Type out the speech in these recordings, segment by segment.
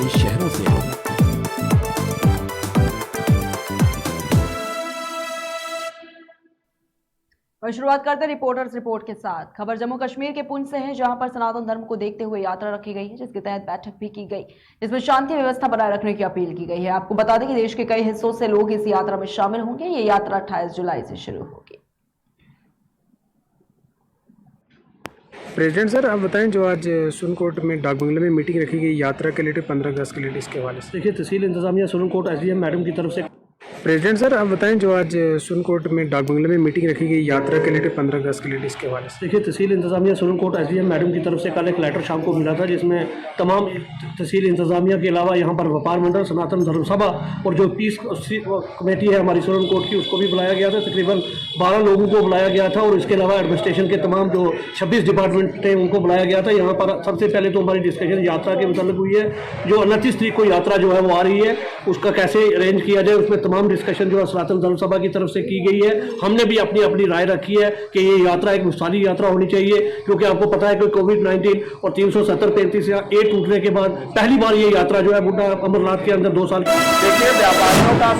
बड़े शहरों से। और शुरुआत करते रिपोर्टर्स रिपोर्ट के साथ। खबर जम्मू कश्मीर के पुंछ से है, जहां पर सनातन धर्म को देखते हुए यात्रा रखी गई है, जिसके तहत बैठक भी की गई, जिसमें शांति व्यवस्था बनाए रखने की अपील की गई है। आपको बता दें कि देश के कई हिस्सों से लोग इस यात्रा में शामिल होंगे। ये यात्रा 28 जुलाई से शुरू होगी। प्रेसिडेंट सर, आप बताएं, जो आज सुरनकोट में डाक बंगले में मीटिंग रखी गई यात्रा के लिए 15 अगस्त के लिए, इसके हवाले से। देखिए, तहसील इंतजामिया सुरनकोट एसडीएम मैडम की तरफ से। प्रेसिडेंट सर, आप बताएं, जो आज सुरनकोट में डाक बंगले में मीटिंग रखी गई यात्रा के लिए 15 अगस्त के लिए, इसके हवाले से। देखिए, तहसील इंतजामिया सुरनकोट एसडीएम मैडम की तरफ से कल एक लेटर शाम को मिला था, जिसमें तमाम तहसील इंतजामिया के अलावा यहाँ पर व्यापार मंडल, सनातन धर्म सभा और जो पीस कमेटी है हमारी सुरनकोट की, उसको भी बुलाया गया था। तकरीबन 12 लोगों को बुलाया गया था और इसके अलावा एडमिनिस्ट्रेशन के तमाम जो 26 डिपार्टमेंट थे उनको बुलाया गया था। यहाँ पर सबसे पहले तो हमारी डिस्कशन यात्रा के मतलब हुई है। जो 29 तारीख को यात्रा जो है वो आ रही है, उसका कैसे अरेंज किया जाए, उसमें तमाम डिस्कशन जो है सनातन धर्म सभा की तरफ से की गई है। हमने भी अपनी अपनी राय रखी है कि ये यात्रा एक मिसाली यात्रा होनी चाहिए, क्योंकि आपको पता है कि कोविड-19 और 370-35 या ए टूटने के बाद पहली बार ये यात्रा जो है बुड्ढा अमरनाथ के अंदर 2 साल। देखिए, व्यापारियों का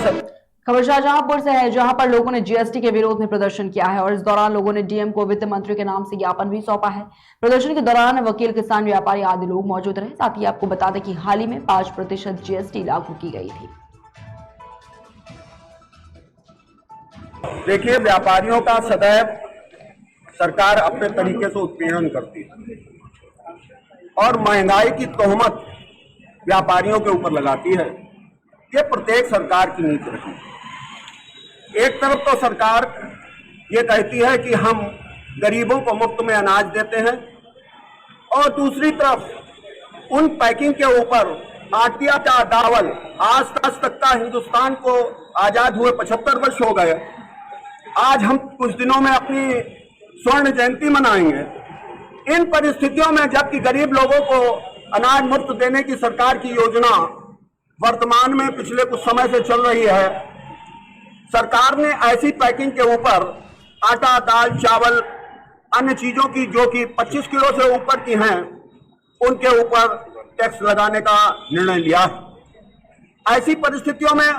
खबर शाहजहांपुर से है, जहां पर लोगों ने जीएसटी के विरोध में प्रदर्शन किया है और इस दौरान लोगों ने डीएम को वित्त मंत्री के नाम से ज्ञापन भी सौंपा है। प्रदर्शन के दौरान वकील, किसान, व्यापारी आदि लोग मौजूद रहे। साथ ही आपको बता दें कि हाल ही में 5% जीएसटी लागू की गई थी। देखिए, व्यापारियों का सदैव सरकार अपने तरीके से उत्पीड़न करती है और महंगाई की तोहमत व्यापारियों के ऊपर लगाती है। ये प्रत्येक सरकार की नीति रही। एक तरफ तो सरकार ये कहती है कि हम गरीबों को मुफ्त में अनाज देते हैं, और दूसरी तरफ उन पैकिंग के ऊपर आटिया का दावल, आज तक का हिंदुस्तान को आजाद हुए 75 वर्ष हो गए। आज हम कुछ दिनों में अपनी स्वर्ण जयंती मनाएंगे। इन परिस्थितियों में जबकि गरीब लोगों को अनाज मुफ्त देने की सरकार की योजना वर्तमान में पिछले कुछ समय से चल रही है, सरकार ने ऐसी पैकिंग के ऊपर आटा, दाल, चावल, अन्य चीजों की जो कि 25 किलो से ऊपर की हैं, उनके ऊपर टैक्स लगाने का निर्णय लिया है। ऐसी परिस्थितियों में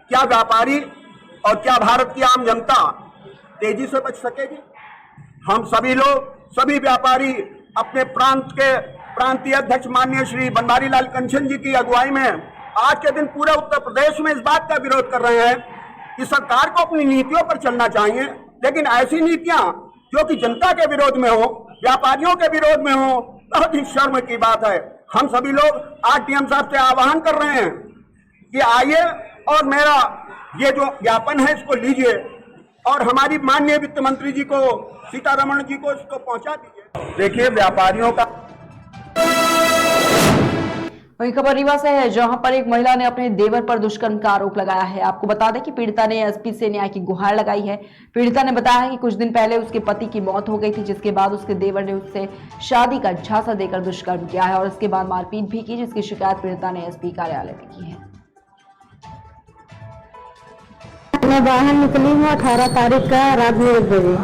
क्या व्यापारी और क्या भारत की आम जनता तेजी से बच सकेगी? हम सभी लोग, सभी व्यापारी अपने प्रांत के प्रांतीय अध्यक्ष माननीय श्री बनवारी लाल कंचन जी की अगुवाई में आज के दिन पूरे उत्तर प्रदेश में इस बात का विरोध कर रहे हैं कि सरकार को अपनी नीतियों पर चलना चाहिए, लेकिन ऐसी नीतियां जो कि जनता के विरोध में हो, व्यापारियों के विरोध में हो, बहुत ही शर्म की बात है। हम सभी लोग आज डीएम साहब से आह्वान कर रहे हैं कि आइए और मेरा ये जो ज्ञापन है इसको लीजिए और हमारी माननीय वित्त मंत्री जी को, सीतारमण जी को इसको पहुंचा दीजिए। देखिए, व्यापारियों का। वहीं खबर रीवा से है, जहां पर एक महिला ने अपने देवर पर दुष्कर्म का आरोप लगाया है। आपको बता दें कि पीड़िता ने एसपी से न्याय की गुहार लगाई है। पीड़िता ने बताया है कि कुछ दिन पहले उसके पति की मौत हो गई थी, जिसके बाद उसके देवर ने उससे शादी का झांसा देकर दुष्कर्म किया है और उसके बाद मारपीट भी की, जिसकी शिकायत पीड़िता ने एसपी कार्यालय में की है। मैं बाहर निकली हूँ 18 तारीख का रात में 1 बजे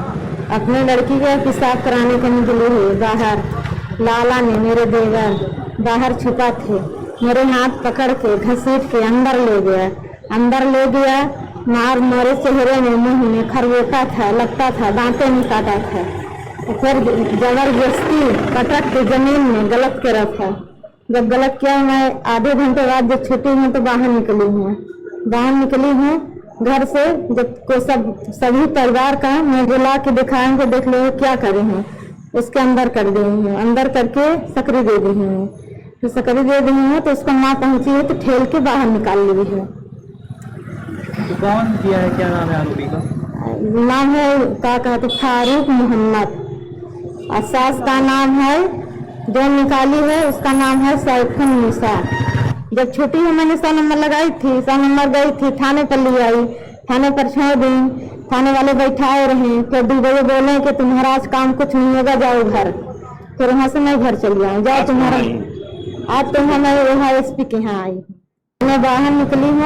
अपने लड़की का पेशाब कराने के निकली हुई बाहर। लाला ने, मेरे देवर बाहर छुपा थे, मेरे हाथ पकड़ के घसीट के अंदर ले गया। मारे चेहरे में, मुंह में खरगोटा था, लगता था दांतें में काटा था। फिर जबरदस्ती पटक के जमीन में गलत के रखा। जब गलत किया, मैं आधे घंटे बाद जब छुट्टी हूँ तो बाहर निकली हूँ घर से। जब को सभी परिवार का मैं बुला के दिखाएंगे, देख लो क्या करे हैं। उसके अंदर कर दी हूँ, अंदर करके सकरी दे दी हूँ। तो सकरी दे दी हूँ तो उसको माँ पहुंची है तो ठेल के बाहर निकाल ली है। तो कौन किया है, क्या नाम है आरोपी का? नाम है क्या कहते, फारूक मोहम्मद। और सास का नाम है, जो निकाली है उसका नाम है सैफुन निसा। जब छुट्टी में मैंने 100 नंबर लगाई थी, 100 नंबर गई थी, थाने पर ले आई। थाने पर 6 दिन थाने वाले बैठाए रहे। फिर 2 बजे बोले कि तुम्हारा आज काम कुछ नहीं होगा, जाओ घर। फिर वहाँ से मैं घर चली आई। जाओ तुम्हारा, आज तो मैं वहाँ एसपी के यहाँ आई। मैं बाहर निकली हूँ।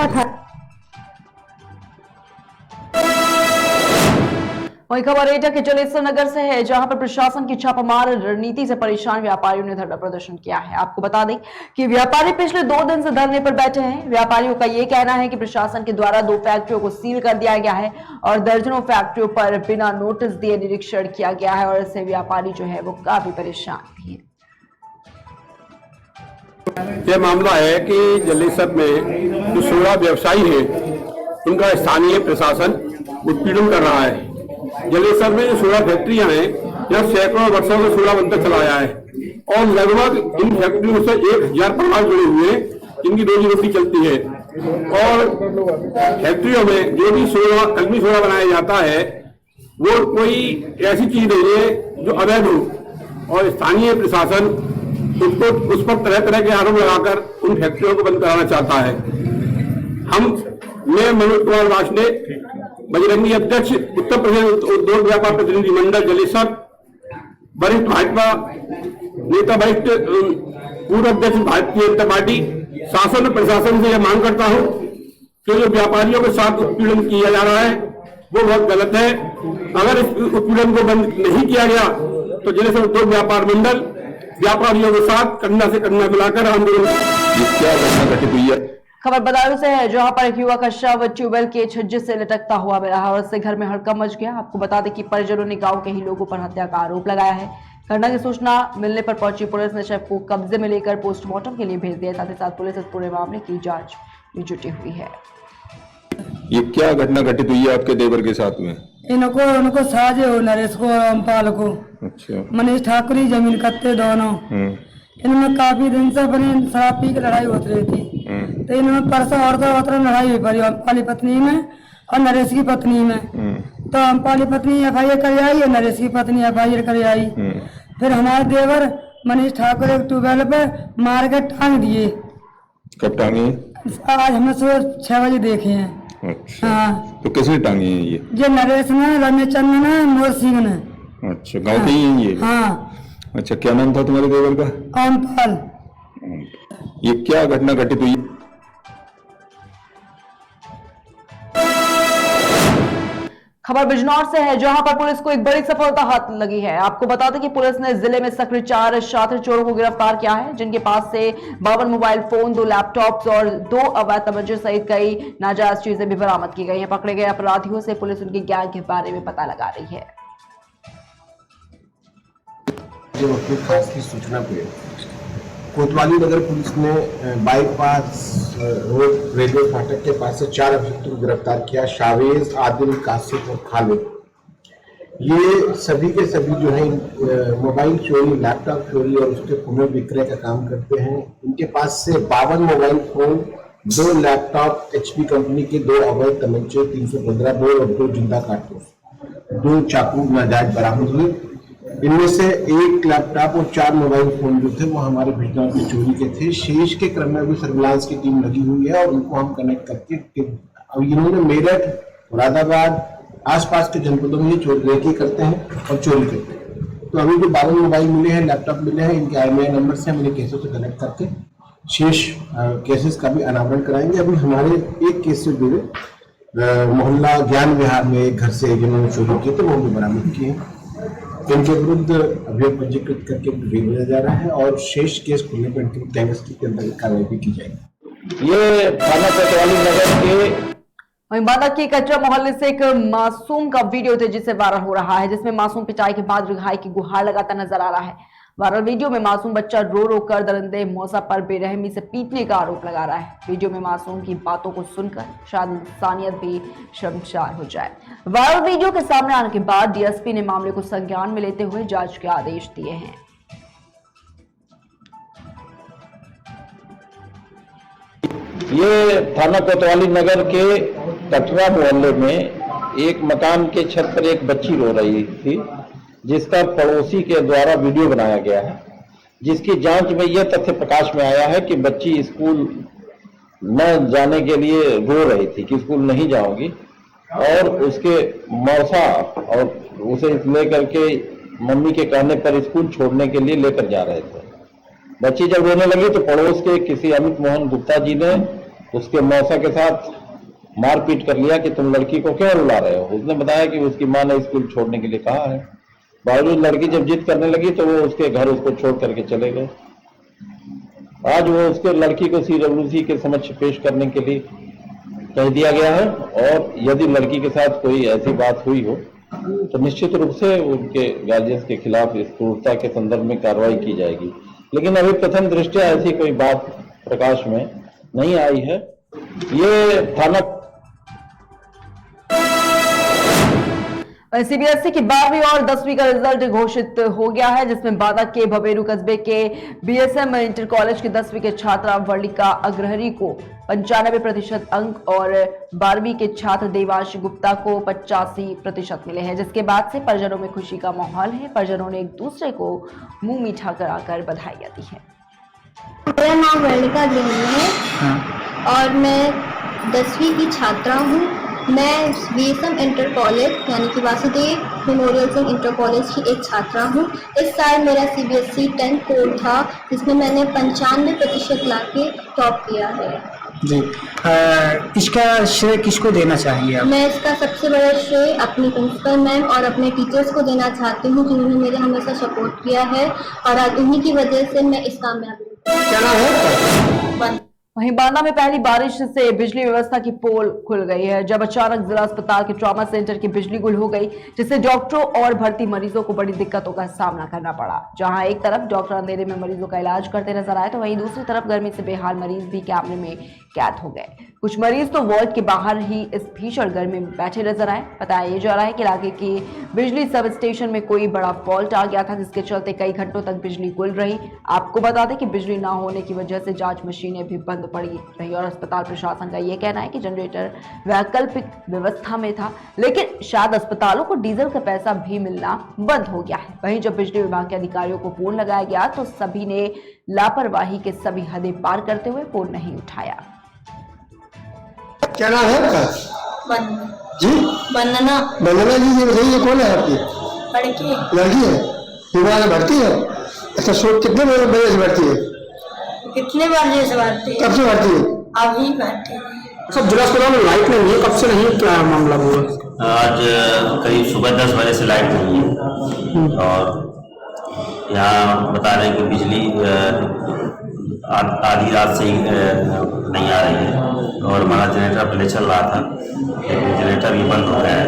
वहीं खबर एटा के जलेसर नगर से है, जहां पर प्रशासन की छापामार रणनीति से परेशान व्यापारियों ने धरना प्रदर्शन किया है। आपको बता दें कि व्यापारी पिछले 2 दिन से धरने पर बैठे हैं। व्यापारियों का ये कहना है कि प्रशासन के द्वारा 2 फैक्ट्रियों को सील कर दिया गया है और दर्जनों फैक्ट्रियों पर बिना नोटिस दिए निरीक्षण किया गया है और इससे व्यापारी जो है वो काफी परेशान भी है। ये मामला है कि जलेसर में जो सोडा व्यवसायी है उनका स्थानीय प्रशासन उत्पीड़न कर रहा है। जलेसर में जो सोडा फैक्ट्रियां हैं यहाँ सैकड़ों वर्षों से सोडा बनता चला आया है और लगभग इन फैक्ट्रियों से 1000 परिवार जुड़े हुए हैं जिनकी रोजी रोटी चलती है। और फैक्ट्रियों में जो भी सोडा कलमी सोडा बनाया जाता है वो कोई ऐसी चीज नहीं है जो अवैध हो और स्थानीय प्रशासन उसको उस पर तरह तरह के आरोप लगाकर उन फैक्ट्रियों को बंद कराना चाहता है। मैं मनोज कुमार वासने, बजरंगी अध्यक्ष, उत्तर प्रदेश उद्योग व्यापार प्रतिनिधि मंडल जलेसर, वरिष्ठ भाजपा नेता, वरिष्ठ पूर्व अध्यक्ष भारतीय जनता पार्टी, शासन और प्रशासन से यह मांग करता हूं कि जो व्यापारियों के साथ उत्पीड़न किया जा रहा है वो बहुत गलत है। अगर इस उत्पीड़न को बंद नहीं किया गया तो जलेसर उद्योग व्यापार मंडल व्यापारियों के साथ कंधा से कंधा मिलाकर आंदोलन। क्या घटना घटित हुई है? खबर बदायूं से है, जहां पर एक युवक का शव ट्यूबवेल के छज्जे से लटकता हुआ मिला और उससे घर में हड़कंप मच गया। आपको बता दें कि परिजनों ने गांव के ही लोगों पर हत्या का आरोप लगाया है। घटना की सूचना मिलने पर पहुंची पुलिस ने शव को कब्जे में लेकर पोस्टमार्टम के लिए भेज दिया। साथ ही साथ पुलिस इस पूरे मामले की जांच में जुटी हुई है। ये क्या घटना घटित हुई है आपके देवर के साथ में? उनको साजे हो, नरेश को, रामपाल को, अच्छा, मनीष ठाकुर ही जमीन कत्ते दोनों। इनमें काफी दिन से अपनी शराब पी की लड़ाई होती रही थी। तो इनमें परसों और लड़ाई हुई पड़ी अम्पाली पत्नी में और नरेश की पत्नी में। तो अम्पाली पत्नी FIR कर आई और नरेश की पत्नी FIR कर आई। फिर हमारे देवर मनीष ठाकुर एक ट्यूबवेल पे मार के टांग दिए। कब टांगे? आज हमने सुबह 6 बजे देखे हैं। अच्छा, हाँ। तो किसने टांगे हैं ये नरेश ने, रमेश चंद ने, मोर सिंह ने। अच्छा, गाँव के ही हैं ये? हाँ। अच्छा, क्या नाम था तुम्हारे देवर का? अम्पाल। ये क्या घटना घटित हुई? खबर बिजनौर से है, जहां पर पुलिस को एक बड़ी सफलता हाथ लगी है। आपको बता दें कि पुलिस ने जिले में सक्रिय 4 छात्र चोरों को गिरफ्तार किया है, जिनके पास से 52 मोबाइल फोन, 2 लैपटॉप्स और 2 अवैध तमंचे सहित कई नाजायज चीजें भी बरामद की गई हैं। पकड़े गए अपराधियों से पुलिस उनकी गैंग के बारे में पता लगा रही है। जब अपनी खास की सूचना पे कोतवाली नगर पुलिस ने बाईपास रोड रेलवे फाटक के पास से 4 अभियुक्तों को गिरफ्तार किया। शावेज, आदिल, कासिफ और खालिद। ये सभी के सभी जो है मोबाइल चोरी, लैपटॉप चोरी और उसके पुनर्विक्रय का काम करते हैं। इनके पास से 52 mobile phone, 2 laptop, HP company के 2 अवैध तमंचे, 315 बोर और 2 जिंदा कारतूस, 2 चाकू नाजायज बरामद हुए। इनमें से 1 लैपटॉप और 4 मोबाइल फोन जो थे वो हमारे बिजनौर की चोरी के थे। शेष के क्रम में भी सर्विलांस की टीम लगी हुई है और उनको हम कनेक्ट करके अब इन्होंने मेरठ, मुरादाबाद, आसपास के जनपदों में रेकी करते हैं और चोरी करते हैं। तो अभी जो 12 मोबाइल मिले हैं, लैपटॉप मिले हैं, इनके IMEI नंबर से हम इन्हें केसों से कनेक्ट करके शेष केसेस का भी अनावरण कराएंगे। अभी हमारे एक केस से जुड़े मोहल्ला ज्ञान विहार में एक घर से जिन्होंने चोरी की तो वो भी बरामद किए हैं। इनके विरुद्ध अभियोग पंजीकृत करके भेजा जा रहा है और शेष केस खुलने पर इनकी गैंगस्टर के अंतर्गत कार्रवाई भी की जाएगी। ये थाना कोतवाली नगर के वहीं बांदा के कचरा मोहल्ले से एक मासूम का वीडियो थे जिसे वायरल हो रहा है, जिसमें मासूम पिटाई के बाद रिहाई की गुहार लगाता नजर आ रहा है। वायरल वीडियो में मासूम बच्चा रो रो कर दरिंदे मौसा पर बेरहमी से पीटने का आरोप लगा रहा है। वीडियो में मासूम की बातों को सुनकर शायद इंसानियत भी शर्मसार हो जाए। वायरल वीडियो के सामने आने के बाद DSP ने मामले को संज्ञान में लेते हुए जांच के आदेश दिए हैं। ये थाना कोतवाली नगर के कटरा मोहल्ले में एक मकान के छत पर एक बच्ची रो रही थी, जिसका पड़ोसी के द्वारा वीडियो बनाया गया है, जिसकी जांच में यह तथ्य प्रकाश में आया है कि बच्ची स्कूल न जाने के लिए रो रही थी कि स्कूल नहीं जाऊंगी और उसके मौसा और उसे लेकर के मम्मी के कहने पर स्कूल छोड़ने के लिए लेकर जा रहे थे। बच्ची जब रोने लगी तो पड़ोस के किसी अमित मोहन गुप्ता जी ने उसके मौसा के साथ मारपीट कर लिया कि तुम लड़की को क्यों रुला रहे हो। उसने बताया कि उसकी माँ ने स्कूल छोड़ने के लिए कहा है। बावजूद लड़की जब जिद करने लगी तो वो उसके घर उसको छोड़ करके चले गए। आज वो उसके लड़की को CWC के समक्ष पेश करने के लिए कह दिया गया है, और यदि लड़की के साथ कोई ऐसी बात हुई हो तो निश्चित रूप से उनके गार्जियंस के खिलाफ इस क्रूरता के संदर्भ में कार्रवाई की जाएगी। लेकिन अभी प्रथम दृष्टया ऐसी कोई बात प्रकाश में नहीं आई है। ये थाना CBSE की 12वीं और 10वीं का रिजल्ट घोषित हो गया है, जिसमें बादा के भवेरू कस्बे के BSM इंटर कॉलेज के 10वीं के छात्रा वर्लिका अग्रहरी को 95% अंक और 12वीं के छात्र देवांश गुप्ता को 85% मिले हैं, जिसके बाद से परिजनों में खुशी का माहौल है। परिजनों ने एक दूसरे को मुंह मीठा कराकर बधाइयां दी है। मेरा नाम वर्लिका अग्रहरी है और मैं 10वीं की छात्रा हूँ। मैं BSM इंटर कॉलेज यानी कि Vasudev memorial Singh inter college की एक छात्रा हूँ। इस साल मेरा CBSE 10th कोड था, जिसमें मैंने 95% ला के टॉप किया है। जी, इसका श्रेय किसको देना चाहेंगे आप? मैं इसका सबसे बड़ा श्रेय अपनी प्रिंसिपल मैम और अपने टीचर्स को देना चाहती हूँ, जिन्होंने मेरे हमेशा सपोर्ट किया है और आज उन्हीं की वजह से मैं इस कामयाबी। क्या नाम है? वहीं बांदा में पहली बारिश से बिजली व्यवस्था की पोल खुल गई है, जब अचानक जिला अस्पताल के ट्रॉमा सेंटर की बिजली गुल हो गई, जिससे डॉक्टरों और भर्ती मरीजों को बड़ी दिक्कतों का सामना करना पड़ा। जहां एक तरफ डॉक्टर अंधेरे में मरीजों का इलाज करते नजर आए, तो वहीं दूसरी तरफ गर्मी से बेहाल मरीज भी कैमरे में कैद हो गए। कुछ मरीज तो वार्ड के बाहर ही इस भीषण गर्मी में बैठे नजर आए। बताया जा रहा है कि इलाके की बिजली सब स्टेशन में कोई बड़ा फॉल्ट आ गया था, जिसके चलते कई घंटों तक बिजली गुल रही। आपको बता दें कि बिजली ना होने की वजह से जांच मशीनें भी बंद पड़ी रही और अस्पताल प्रशासन का यह कहना है कि जनरेटर वैकल्पिक व्यवस्था में था, लेकिन शायद अस्पतालों को डीजल का पैसा भी मिलना बंद हो गया है। वहीं जब बिजली विभाग के अधिकारियों को फोन लगाया गया तो सभी ने लापरवाही के सभी हदें पार करते हुए फोन नहीं उठाया। क्या नाम है आपका? जी, वंदना। वंदना जी, ये बताइए कौन है आपकी? लड़की। लड़की है? विभाग में भर्ती है? अच्छा, कितने बजे से भर्ती है? कितने बजे से भर्ती है? कब से भर्ती है? अभी भर्ती है। सब जिला अस्पताल में लाइट नहीं है, कब से नहीं है, क्या मामला हुआ? आज करीब सुबह 10 बजे से लाइट नहीं है और यहाँ बता रहे हैं कि बिजली आधी रात से ही नहीं आ रही है और हमारा जनरेटर पहले चल रहा था, लेकिन जनरेटर भी बंद हो गया है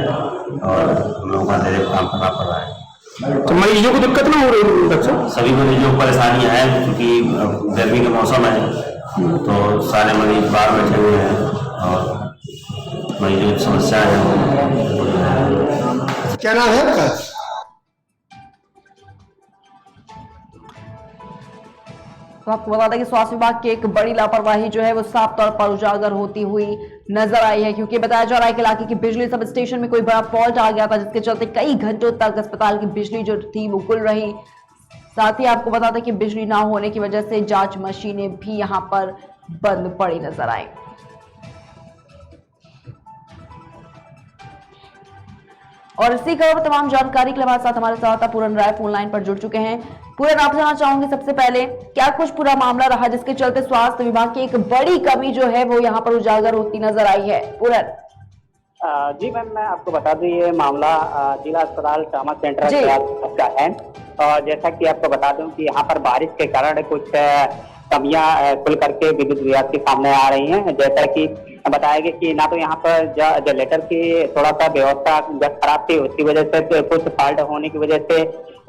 और हम लोगों का धीरे काम करना पड़ रहा है। तो मरीजों को दिक्कत ना हो रही है? सभी मरीजों को परेशानियां हैं, क्योंकि गर्मी का मौसम है तो सारे मरीज बाहर बैठे हुए हैं और मरीजों की समस्या है। क्या नाम है आपका? तो आपको बता दें कि स्वास्थ्य विभाग की एक बड़ी लापरवाही जो है वो साफ तौर पर उजागर होती हुई नजर आई है, क्योंकि बताया जा रहा है कि इलाके की बिजली सब स्टेशन में कोई बड़ा फॉल्ट आ गया था, जिसके चलते कई घंटों तक अस्पताल की बिजली जो थी वो गुल रही। साथ ही आपको बता दें कि बिजली ना होने की वजह से जांच मशीनें भी यहां पर बंद पड़ी नजर आई। और इसी खबर पर तमाम जानकारी के लिए हमारे साथ हमारे संवाददाता पूरन राय फोन लाइन पर जुड़ चुके हैं। पूरन, आप जानना चाहूंगे सबसे पहले क्या कुछ पूरा मामला रहा जिसके चलते स्वास्थ्य विभाग की एक बड़ी कमी जो है वो यहाँ पर उजागर होती नजर आई है? पूरन। जी मैम, मैं आपको बता दूं ये मामला जिला अस्पताल ट्रॉमा सेंटर का है और जैसा कि आपको बता दूं कि यहाँ पर बारिश के कारण कुछ कमियां खुल करके विद्युत विभाग के सामने आ रही हैं। जैसा कि बताया गया कि ना तो यहाँ पर जनरेटर की थोड़ा सा व्यवस्था जब खराब थी, उसकी वजह से कुछ फॉल्ट होने की वजह से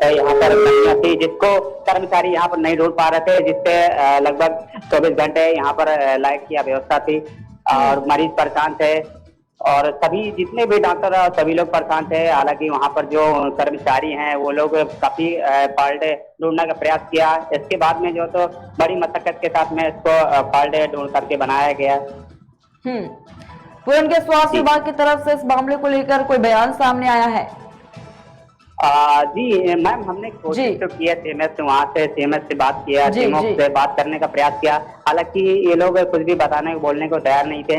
यहाँ पर कमियां थी, जिसको कर्मचारी यहाँ पर नहीं ढूंढ पा रहे थे, जिससे लगभग 24 घंटे यहाँ पर लाइट की व्यवस्था थी और मरीज परेशान थे और सभी जितने भी डॉक्टर और सभी लोग परेशान थे। हालांकि वहाँ पर जो कर्मचारी हैं वो लोग काफी फॉल्ट ढूंढने का प्रयास किया। इसके बाद में जो तो बड़ी मशक्कत के साथ में इसको फॉल्ट ढूंढ करके बनाया गया। पूरन के स्वास्थ्य विभाग की तरफ से इस मामले को लेकर कोई बयान सामने आया है? जी मैम, हमने कोशिश तो किया CMS से, वहाँ से CMS से बात किया, CMO से बात करने का प्रयास किया। हालांकि ये लोग कुछ भी बताने बोलने को तैयार नहीं थे।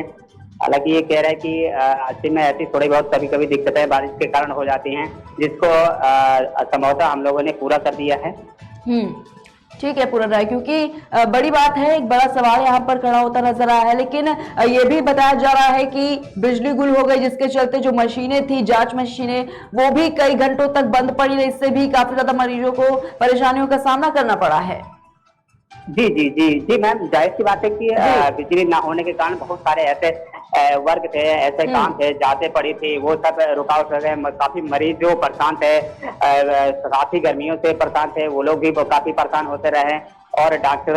हालांकि ये कह रहे हैं कि अस्सी में ऐसी थोड़ी बहुत कभी कभी दिक्कतें बारिश के कारण हो जाती हैं, जिसको संभवतः हम लोगों ने पूरा कर दिया है। ठीक है पूर्ण राय, क्योंकि बड़ी बात है, एक बड़ा सवाल यहाँ पर खड़ा होता नजर आया है। लेकिन ये भी बताया जा रहा है कि बिजली गुल हो गई, जिसके चलते जो मशीनें थी, जांच मशीनें, वो भी कई घंटों तक बंद पड़ी रही। इससे भी काफी ज्यादा मरीजों को परेशानियों का सामना करना पड़ा है। जी जी जी जी मैम, जाहिर सी बात है कि बिजली ना होने के कारण बहुत सारे ऐसे वर्ग थे, ऐसे काम थे, जाते पड़ी थी, वो सब रुकावट हो गए। काफी मरीज जो परेशान थे, काफी गर्मियों से परेशान थे, वो लोग भी काफी परेशान होते रहे और डॉक्टर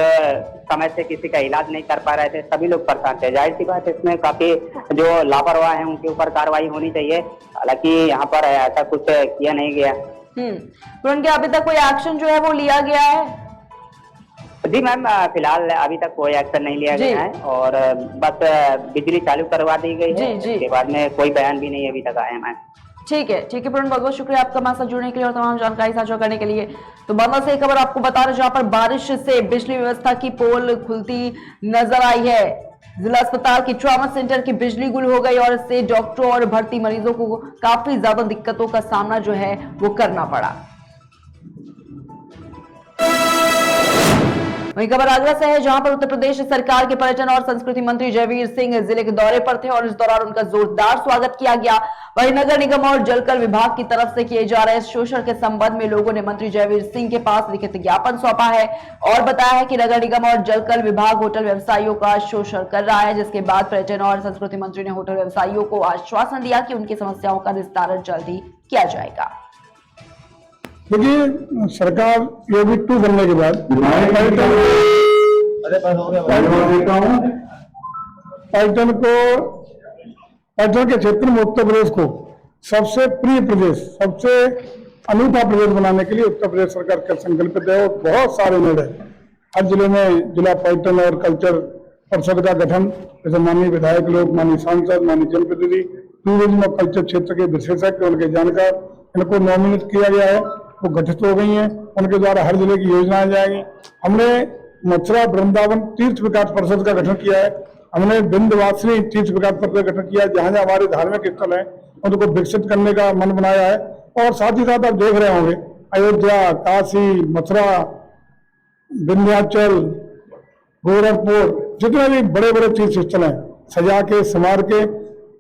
समय से किसी का इलाज नहीं कर पा रहे थे, सभी लोग परेशान थे। जाहिर सी बात है इसमें काफी जो लापरवाह है उनके ऊपर कार्रवाई होनी चाहिए। हालांकि यहाँ पर ऐसा कुछ किया नहीं गया। तो उनके अभी तक कोई एक्शन जो है वो लिया गया है? जी मैम, फिलहाल अभी तक कोई एक्शन नहीं लिया गया है और बस बिजली चालू करवा दी गई है। इसके बाद में कोई बयान भी नहीं अभी तक आया मैम। ठीक है पूर्ण, बहुत बहुत शुक्रिया आपका हमारे साथ जुड़ने के लिए और तमाम जानकारी साझा करने के लिए। तो बांदा से एक खबर आपको बता रहे, जहां पर बारिश से बिजली व्यवस्था की पोल खुलती नजर आई है। जिला अस्पताल की ट्रॉमा सेंटर की बिजली गुल हो गई और इससे डॉक्टरों और भर्ती मरीजों को काफी ज्यादा दिक्कतों का सामना जो है वो करना पड़ा। वहीं खबर आगरा से है, जहां पर उत्तर प्रदेश सरकार के पर्यटन और संस्कृति मंत्री जयवीर सिंह जिले के दौरे पर थे और इस दौरान उनका जोरदार स्वागत किया गया। वहीं नगर निगम और जलकल विभाग की तरफ से किए जा रहे शोषण के संबंध में लोगों ने मंत्री जयवीर सिंह के पास लिखित ज्ञापन सौंपा है और बताया है कि नगर निगम और जलकल विभाग होटल व्यवसायियों का शोषण कर रहा है। जिसके बाद पर्यटन और संस्कृति मंत्री ने होटल व्यवसायियों को आश्वासन दिया कि उनकी समस्याओं का निस्तारण जल्द ही किया जाएगा। देखिए, सरकार योगी 2 बनने के बाद पर्यटन के क्षेत्र में उत्तर प्रदेश को सबसे प्रिय प्रदेश, सबसे अनूठा प्रदेश बनाने के लिए उत्तर प्रदेश सरकार का संकल्पित है और बहुत सारे निर्णय हर जिले में जिला पर्यटन और कल्चर परिषद का गठन, जैसे माननीय विधायक लोग, माननीय सांसद, माननीय जनप्रतिनिधि, टूरिज्म और कल्चर क्षेत्र के विशेषज्ञ, उनके जानकार, इनको नॉमिनेट किया गया है, वो गठित हो गई हैं। उनके द्वारा हर जिले की योजनाएं जाएंगी। हमने मथुरा वृंदावन तीर्थ विकास परिषद का गठन किया है। हमने विंध्यवासिनी तीर्थ विकास परिषद का गठन किया है, जहां जहां हमारे धार्मिक स्थल है उनको विकसित करने का मन बनाया है। और साथ ही साथ आप देख रहे होंगे अयोध्या, काशी, मथुरा, विंध्याचल, गोरखपुर, जितने भी बड़े बड़े तीर्थ स्थल हैं, सजा के संवार के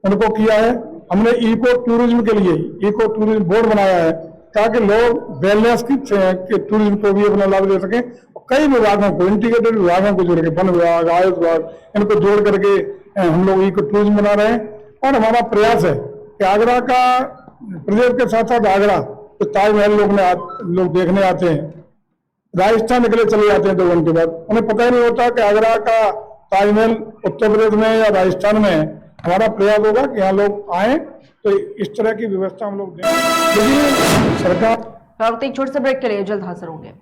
उनको किया है। हमने इको टूरिज्म के लिए इको टूरिज्म बोर्ड बनाया है ताकि लोग वेलनेस की टूरिज्म को भी अपना लाभ ले सकें। कई विभागों को, इंटीग्रेटेड विभागों को जोड़ के, वन विभाग, आयुष विभाग, इनको जोड़ करके हम लोग इको टूरिज्म बना रहे हैं। और हमारा प्रयास है कि आगरा का, प्रदेश के साथ साथ आगरा तो ताजमहल लोग देखने आते हैं, राजस्थान निकले चले जाते हैं 2 घंटे बाद, उन्हें पता ही नहीं होता कि आगरा का ताजमहल उत्तर प्रदेश में या राजस्थान में है। हमारा प्रयास होगा कि यहाँ लोग आए तो इस तरह की व्यवस्था हम लोग दें। सरकार एक छोटे से ब्रेक के लिए जल्द हाजिर होंगे।